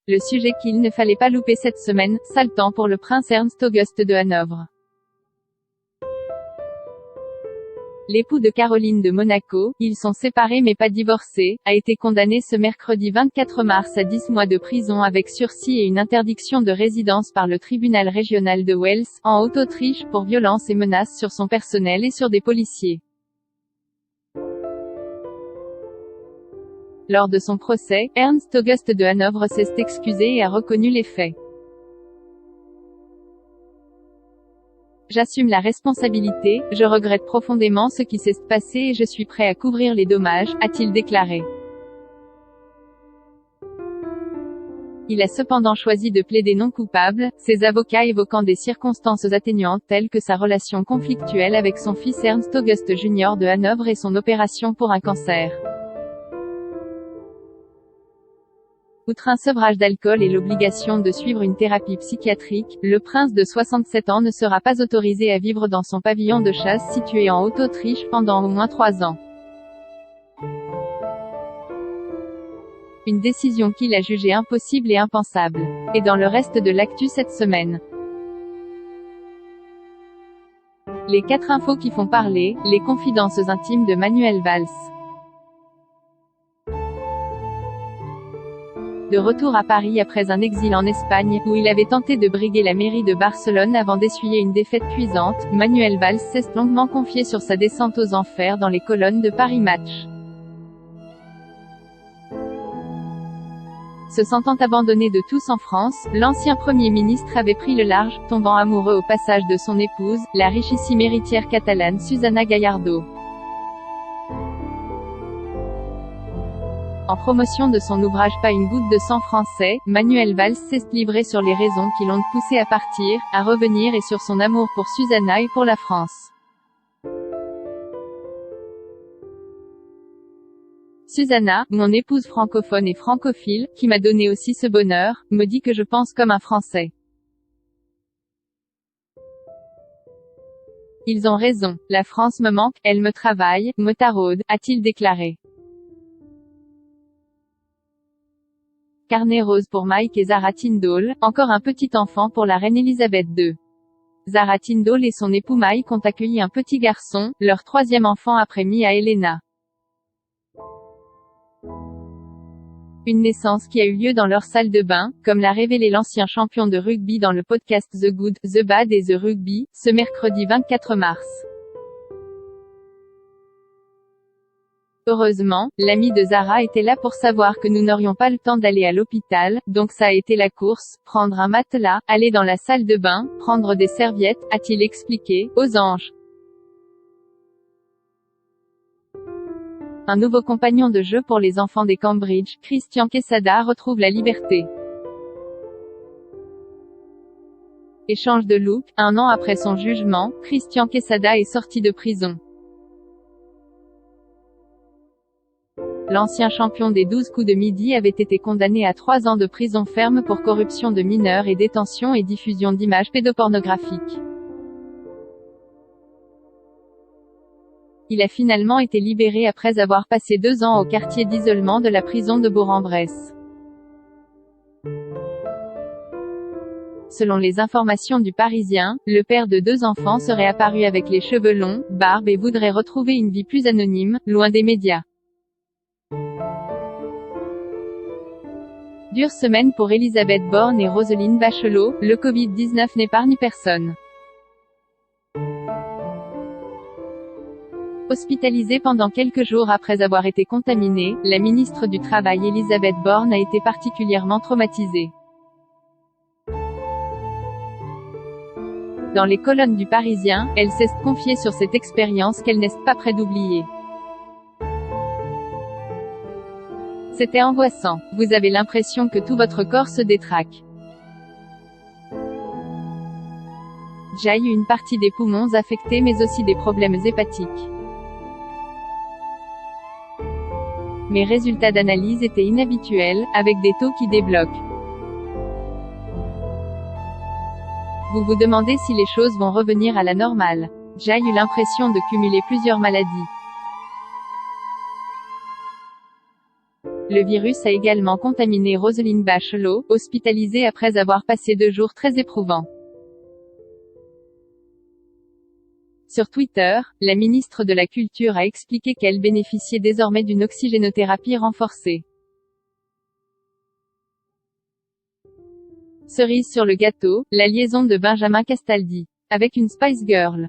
Le sujet qu'il ne fallait pas louper cette semaine, sale temps pour le prince Ernst Auguste de Hanovre. L'époux de Caroline de Monaco, ils sont séparés mais pas divorcés, a été condamné ce mercredi 24 mars à 10 mois de prison avec sursis et une interdiction de résidence par le tribunal régional de Wels, en Haute-Autriche, pour violences et menaces sur son personnel et sur des policiers. Lors de son procès, Ernst Auguste de Hanovre s'est excusé et a reconnu les faits. J'assume la responsabilité, je regrette profondément ce qui s'est passé et je suis prêt à couvrir les dommages, a-t-il déclaré. Il a cependant choisi de plaider non coupable, ses avocats évoquant des circonstances atténuantes telles que sa relation conflictuelle avec son fils Ernst Auguste Jr. de Hanovre et son opération pour un cancer. Outre un sevrage d'alcool et l'obligation de suivre une thérapie psychiatrique, le prince de 67 ans ne sera pas autorisé à vivre dans son pavillon de chasse situé en Haute-Autriche pendant au moins 3 ans. Une décision qu'il a jugée impossible et impensable. Et dans le reste de l'actu cette semaine. Les 4 infos qui font parler, les confidences intimes de Manuel Valls. De retour à Paris après un exil en Espagne, où il avait tenté de briguer la mairie de Barcelone avant d'essuyer une défaite cuisante, Manuel Valls s'est longuement confié sur sa descente aux enfers dans les colonnes de Paris Match. Se sentant abandonné de tous en France, l'ancien Premier ministre avait pris le large, tombant amoureux au passage de son épouse, la richissime héritière catalane Susana Gallardo. En promotion de son ouvrage Pas une goutte de sang français, Manuel Valls s'est livré sur les raisons qui l'ont poussé à partir, à revenir et sur son amour pour Susana et pour la France. Susana, mon épouse francophone et francophile, qui m'a donné aussi ce bonheur, me dit que je pense comme un Français. Ils ont raison, la France me manque, elle me travaille, me taraude, a-t-il déclaré. Carnet rose pour Mike et Zara Tindall, encore un petit enfant pour la reine Elisabeth II. Zara Tindall et son époux Mike ont accueilli un petit garçon, leur 3e enfant après Mia Elena. Une naissance qui a eu lieu dans leur salle de bain, comme l'a révélé l'ancien champion de rugby dans le podcast The Good, The Bad et The Rugby, ce mercredi 24 mars. Heureusement, l'ami de Zara était là pour savoir que nous n'aurions pas le temps d'aller à l'hôpital, donc ça a été la course, prendre un matelas, aller dans la salle de bain, prendre des serviettes, a-t-il expliqué, aux anges. Un nouveau compagnon de jeu pour les enfants des Cambridge, Christian Quesada retrouve la liberté. Échange de look, 1 an après son jugement, Christian Quesada est sorti de prison. L'ancien champion des 12 coups de midi avait été condamné à 3 ans de prison ferme pour corruption de mineurs et détention et diffusion d'images pédopornographiques. Il a finalement été libéré après avoir passé 2 ans au quartier d'isolement de la prison de Bourg-en-Bresse. Selon les informations du Parisien, le père de 2 enfants serait apparu avec les cheveux longs, barbe et voudrait retrouver une vie plus anonyme, loin des médias. Dure semaine pour Elisabeth Borne et Roselyne Bachelot, le Covid-19 n'épargne personne. Hospitalisée pendant quelques jours après avoir été contaminée, la ministre du Travail Elisabeth Borne a été particulièrement traumatisée. Dans les colonnes du Parisien, elle s'est confiée sur cette expérience qu'elle n'est pas près d'oublier. C'était angoissant. Vous avez l'impression que tout votre corps se détraque. J'ai eu une partie des poumons affectés mais aussi des problèmes hépatiques. Mes résultats d'analyse étaient inhabituels, avec des taux qui débloquent. Vous vous demandez si les choses vont revenir à la normale. J'ai eu l'impression de cumuler plusieurs maladies. Le virus a également contaminé Roselyne Bachelot, hospitalisée après avoir passé 2 jours très éprouvants. Sur Twitter, la ministre de la Culture a expliqué qu'elle bénéficiait désormais d'une oxygénothérapie renforcée. Cerise sur le gâteau, la liaison de Benjamin Castaldi avec une Spice Girl.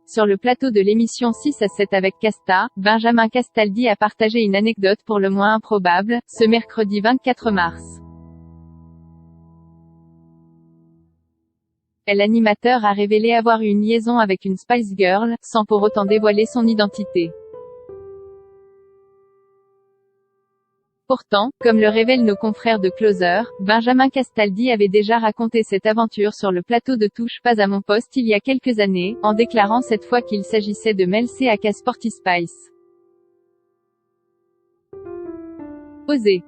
Sur le plateau de l'émission 6 à 7 avec Casta, Benjamin Castaldi a partagé une anecdote pour le moins improbable, ce mercredi 24 mars. L'animateur a révélé avoir eu une liaison avec une Spice Girl, sans pour autant dévoiler son identité. Pourtant, comme le révèlent nos confrères de Closer, Benjamin Castaldi avait déjà raconté cette aventure sur le plateau de Touche pas à mon poste il y a quelques années, en déclarant cette fois qu'il s'agissait de Mel C aka Sporty Spice. Osez.